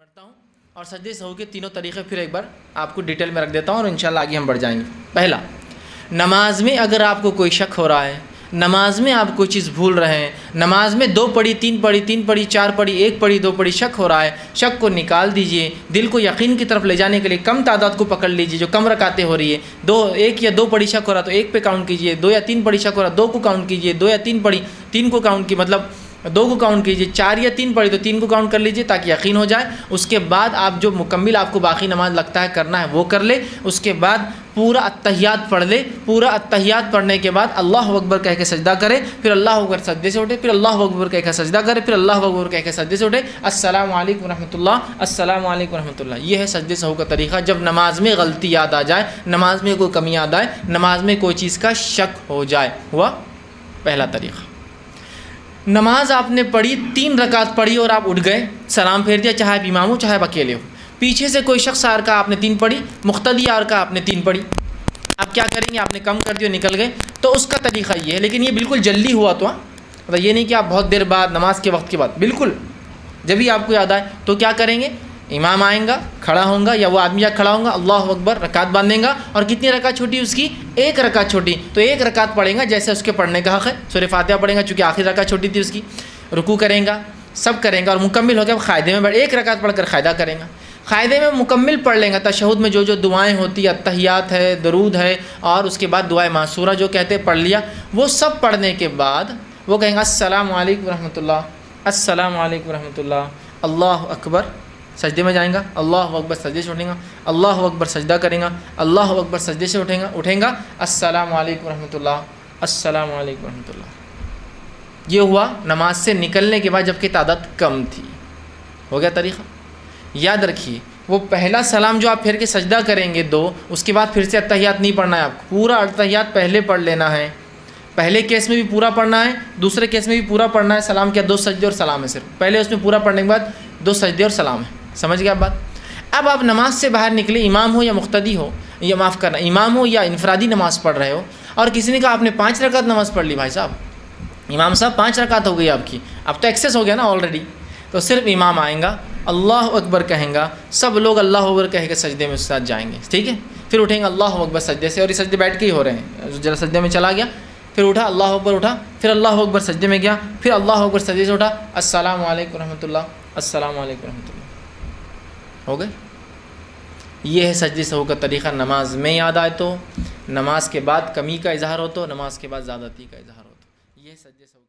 سمجھتا ہوں اور سجدے سہو کے تینوں طریقے پھر ایک بار آپ کو ڈیٹیل میں رکھ دیتا ہوں اور انشاءاللہ آگے ہم بڑھ جائیں گے۔ پہلا، نماز میں اگر آپ کو کوئی شک ہو رہا ہے، نماز میں آپ کوئی چیز بھول رہے ہیں، نماز میں 2 پڑھی 3 پڑھی 3 پڑھی 4 پڑھی 1 پڑھی 2 پڑھی شک ہو رہا ہے، شک کو نکال دیجئے، دل کو یقین کی طرف لے جانے کے لیے کم تعداد کو پکڑ لیجئے جو کم رکعتیں ہو رہی ہے، 1 یا 2 پڑھی شک ہو رہا تو 1 پہ کاؤنٹ کیجئے، 2 یا 3 پڑھی شک ہو رہا 2 کو کاؤنٹ کیجئے، 2 یا 3 پڑھی 3 کو کاؤنٹ کی مطلب 2 کو کاؤنٹ کیجئے، 4 یا 3 پڑھی تو 3 کو کاؤنٹ کر لیجئے تاکہ یقین ہو جائے۔ اس کے بعد آپ جو مکمل آپ کو باقی نماز لگتا ہے کرنا ہے وہ کر لے، اس کے بعد پورا التحیات پڑھ لے، پورا التحیات پڑھنے کے بعد اللہ اکبر کہہ کے سجدہ کرے، پھر اللہ اکبر سجدے سے اٹھے، پھر اللہ اکبر کہہ کے سجدہ کرے، پھر اللہ اکبر کہہ کے سجدے سے اٹھے، السلام علیکم ورحمۃ اللہ، السلام علیکم ورحمۃ اللہ۔ یہ ہے سجدے سہو کا طریقہ جب نماز میں غلطی یاد آ جائے، نماز میں کوئی کمی یاد آئے، نماز میں کوئی چیز کا شک ہو جائے۔ ہوا پہلا طریقہ۔ نماز آپ نے پڑھی 3 رکعت پڑھی اور آپ اٹھ گئے، سلام پھیر دیا، چاہے آپ امام ہو چاہے آپ اکیلے ہو، پیچھے سے کوئی شخص آ رکا آپ نے 3 پڑھی، مقتدی آ رکا آپ نے 3 پڑھی، آپ کیا کریں گے؟ آپ نے کم کر دیا نکل گئے، تو اس کا طریقہ یہ ہے، لیکن یہ بالکل جلدی ہوا تو مطلب یہ نہیں کہ آپ بہت دیر بعد نماز کے وقت کے بعد، بالکل جب بھی آپ کو یاد آئے تو کیا کریں گے؟ امام آئیں گا، کھڑا ہوں گا یا وہ آدمی کھڑا ہوں گا، اللہ اکبر رکعت باندھیں گا، اور کتنی رکعت چھوٹی اس کی؟ 1 رکعت چھوٹی، تو 1 رکعت پڑھیں گا جیسے اس کے پڑھنے کا حق ہے، سورہ فاتحہ پڑھیں گا چونکہ آخری رکعت چھوٹی تھی اس کی، رکوع کریں گا، سب کریں گا اور مکمل ہو گیا قاعدے میں 1 رکعت پڑھ کر قاعدہ کریں گا، قاعدے میں مکمل پڑھ لیں گا، تشہد میں جو دعائیں ہوتی ہیں، التحیات ہے، درود ہے، اور اس کے بعد دعائے معصورہ جو کہتے ہیں پڑھ لیا، وہ سب پڑھنے کے بعد وہ کہیں گا السلام علیکم ورحمۃ اللہ، السلام علیکم ورحمۃ اللہ، اللہ اکبر، سجدے میں جائیں گا، اللہ اکبر سجدے سے اٹھیں گا، اللہ اکبر سجدہ کریں گا، اللہ اکبر سجدے سے اٹھیں گا، السلام علیکم ورحمۃ اللہ، السلام علیکم ورحمۃ اللہ۔ یہ ہوا نماز سے نکلنے کے بعد جبکہ تعداد کم تھی۔ ہو گیا طریقہ؟ یاد رکھیے وہ پہلا سلام جو آپ پھر کے سجدہ کریں گے 2، اس کے بعد پھر سے التحیات نہیں پڑھنا ہے آپ کو، پورا التحیات پہلے پڑھ لینا ہے، پہلے کیس میں بھی پورا پڑھنا ہے، دوسرے کیس میں بھی پورا پڑھنا ہے، سلام کیا 2 سجدے اور سلام ہے، صرف پہلے اس میں پورا پڑھنے کے بعد 2 سجدے اور سلام ہے۔ سمجھ گیا بات؟ اب آپ نماز سے باہر نکلے، امام ہو یا مقتدی ہو، یا معاف کرنا امام ہو یا انفرادی نماز پڑھ رہے ہو، اور کسی نے کہا آپ نے 5 رکعت نماز پڑھ لی، بھائی صاحب امام صاحب 5 رکعت ہو گئی آپ کی، اب تو ایکسیس ہو گیا نا آلریڈی، تو صرف امام آئیں گا، اللہ اکبر کہیں گا، سب لوگ اللہ اکبر کہہ کے سجدے میں اس کے ساتھ جائیں گے، ٹھیک ہے؟ پھر اٹھیں گے اللہ اکبر سجدے سے، اور یہ سجدے بیٹھ کے ہی ہو رہے ہیں، ذرا سجدے میں چلا گیا، پھر اٹھا اللہ اکبر اٹھا، پھر اللہ اکبر سجدے میں گیا، پھر اللہ اکبر سجدے سے اٹھا، السلام علیکم ورحمۃ اللہ، السلام علیکم ورحمۃ اللہ۔ ہو گئے؟ یہ ہے سجدے سہو کا طریقہ، نماز میں یاد آئے تو، نماز کے بعد کمی کا اظہار ہو تو، نماز کے بعد زیادتی کا اظہار ہو تو، یہ سجدے سہو